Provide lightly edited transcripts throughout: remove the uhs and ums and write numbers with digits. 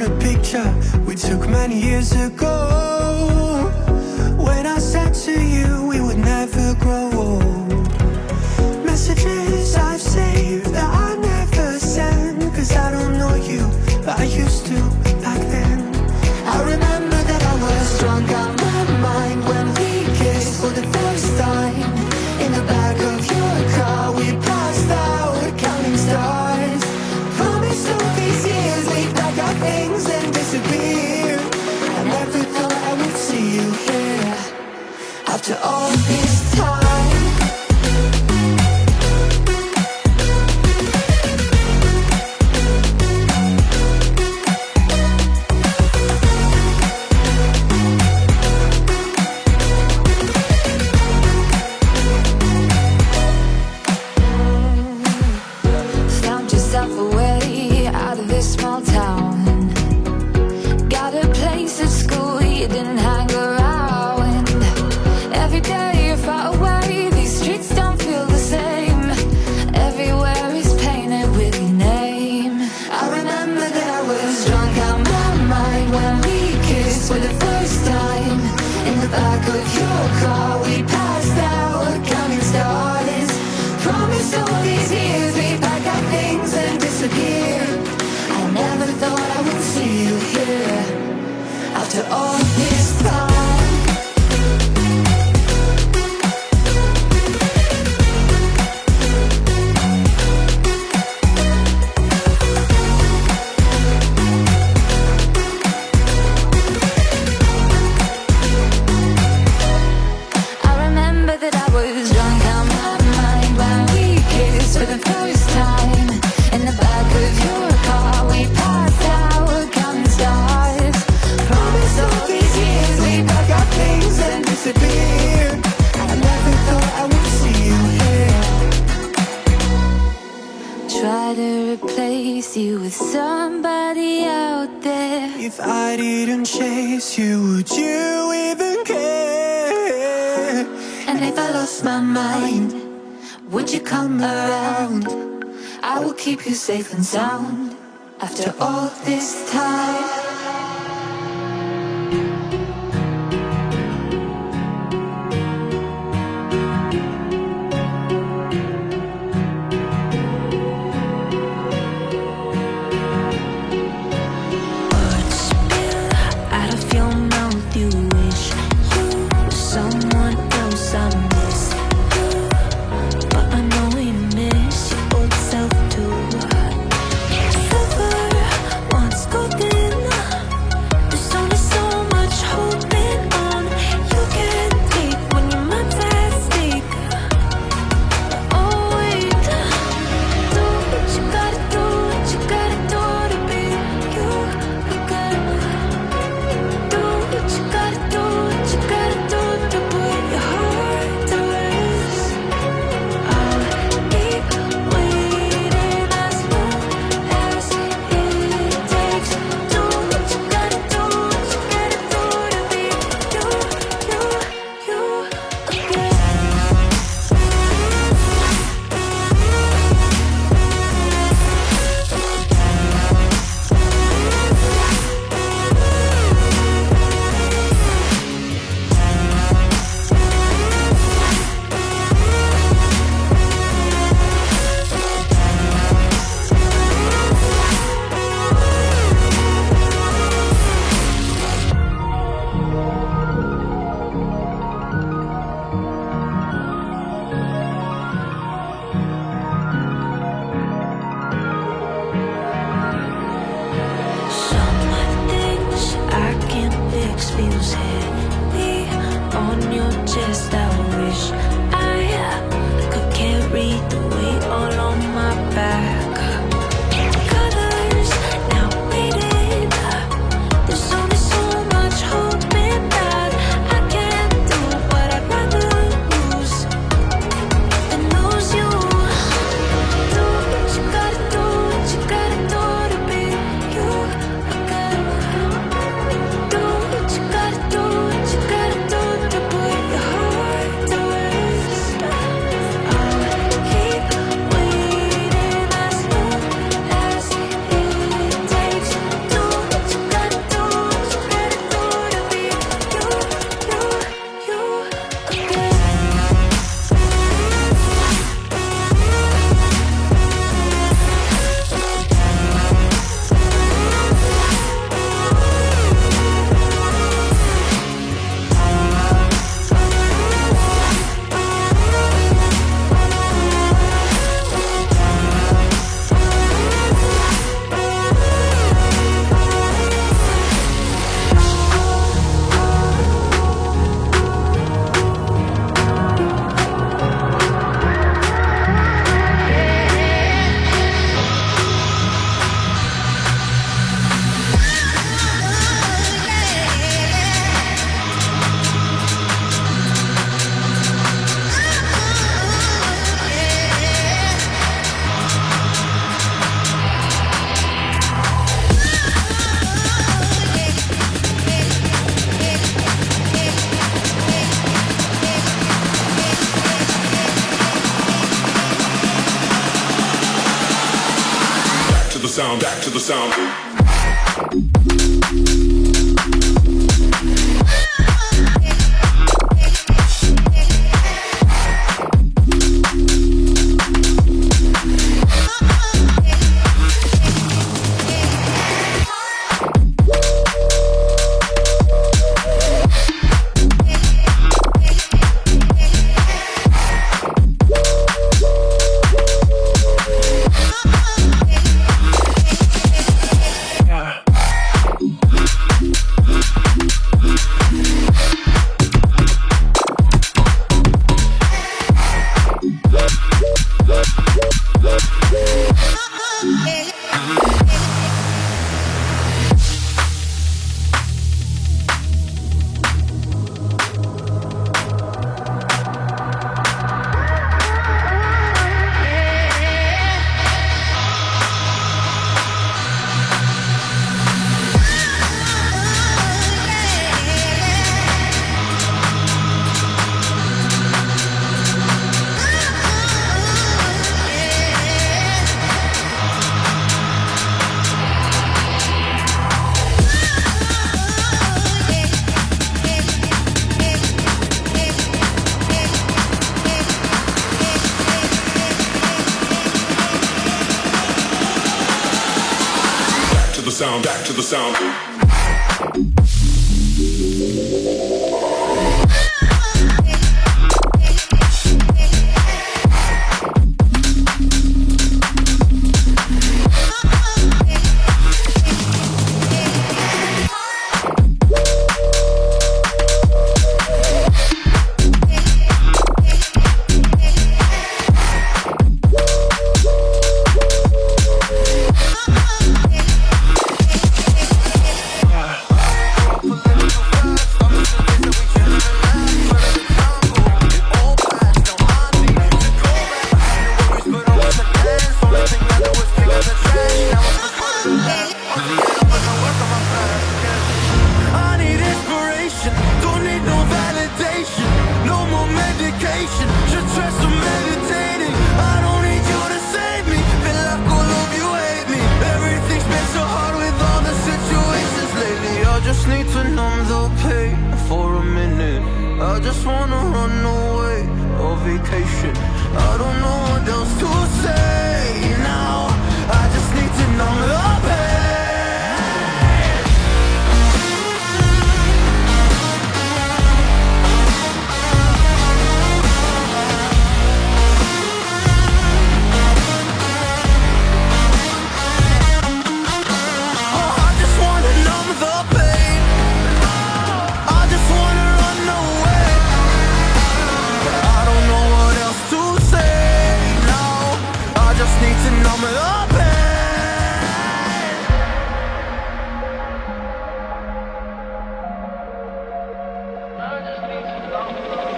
a picture we took many years ago, when I said to you we would never grow old. Messages I've saved that I never send, cause I don't know you, but I used to back then. I remember that I was drunk out my mind when we kissed for the first time. In the back of your car we passed out counting stars. Promised all these years we'd pack our things and disappear. I never thought I would see you here after all this time. Away out of this small town, got a place at school you didn't hang around. Every day you're far away, these streets don't feel the same. Everywhere is painted with your name. I remember that I was drunk out my mind when we kissed for the first time. In the back of your car we passed out counting stars. Promised all these years we'd pack our things and disappear. I never thought I would see you here after all this time. I remember that I was drunk out my mind when we kissed for the first time. In the back of your car we passed out counting stars. Promised all these years we'd pack our things and disappear. I never thought I would see you here. Try to replace you with somebody out there. If I didn't chase you, would you even care? And if I lost my mind, would you come around? I will keep you safe and sound after all this time. Words spill out of your mouth. You wish you were someone else. I miss you, but I know you miss your old self too. Silver once golden. sound, back to the sound. Sound, back to the sound.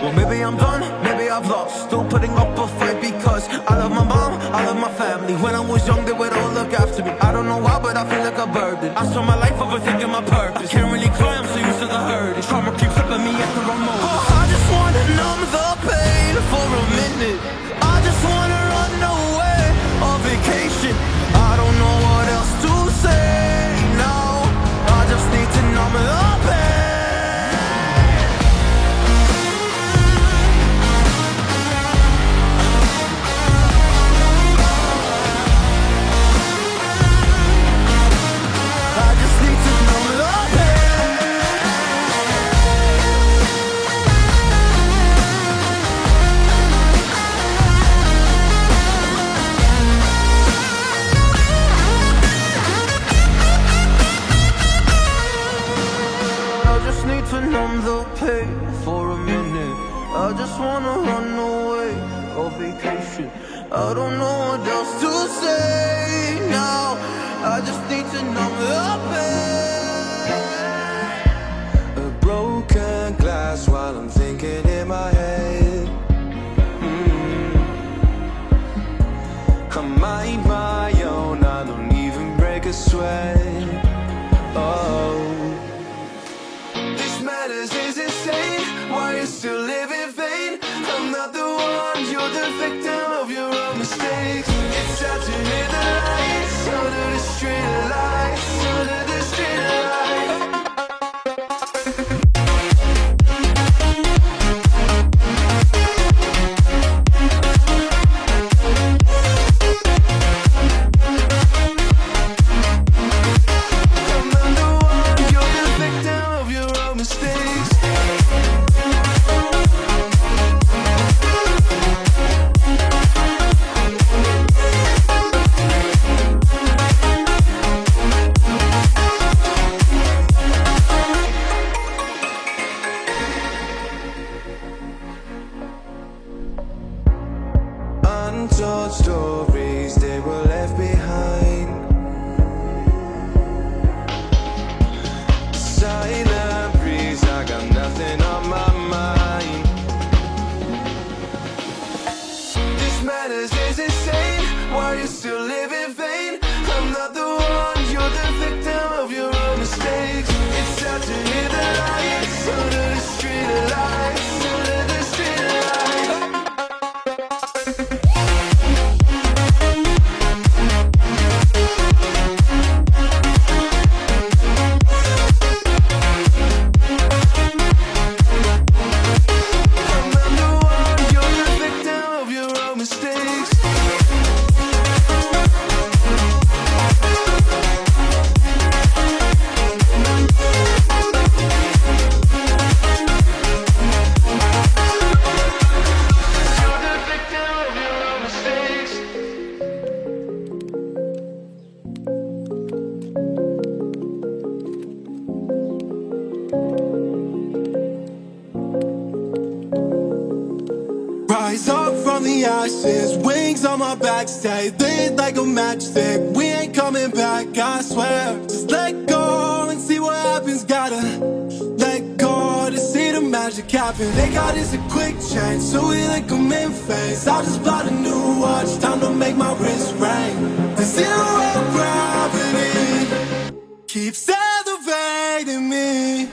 Well, maybe I'm done, maybe I've lost. Still putting up a fight because I love my mom, I love my family. When I was young, they would all look after me. I don't know why, but I feel like a burden. I spend my life overthinking my purpose. Can't really cry, I'm so used to the hurt. Trauma keeps flipping me at the wrong moment. Oh, I just wanna numb the pain for a minute. I just wanna run away on vacation. I don't know what else to say now. I just need to numb the pain. For a minute, I just wanna run away on vacation. I don't know what else to say now. I just need to numb the pain. A broken glass while I'm thinking in my head. I mind my own, I don't even break a sweat. Oh, this madness is insane. Why you still live in vain? I'm not the one, you're the victim of your own mistakes. It's time to hit the lights under the you still live in vain? I'm not the one, you're the victim of your own mistakes. It's sad to hear the lights under the street lights, under the street lights. Rise up from the ashes, wings on my back, stay lit like a matchstick. We ain't coming back, I swear. Just let go and see what happens. Gotta let go to see the magic happen. They got this a quick change, so we like them in phase. I'll just buy a new watch, time to make my wrist ring. The zero gravity keeps elevating me.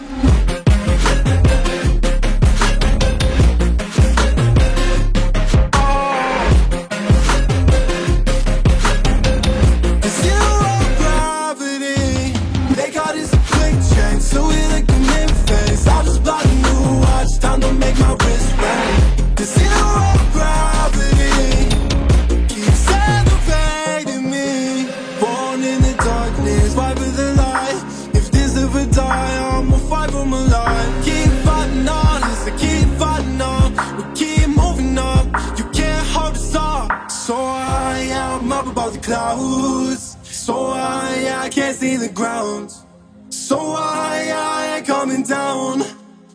Clouds, so I can't see the ground. So I ain't coming down.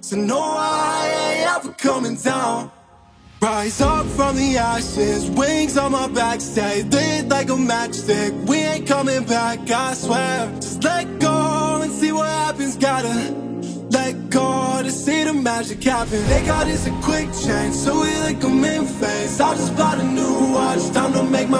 So no, I ain't ever coming down. Rise up from the ashes, wings on my back, stay lit like a matchstick. We ain't coming back, I swear. Just let go and see what happens. Gotta let go to see the magic happen. They got this a quick change, so we like them in phase. I'll just buy a new watch, time to make my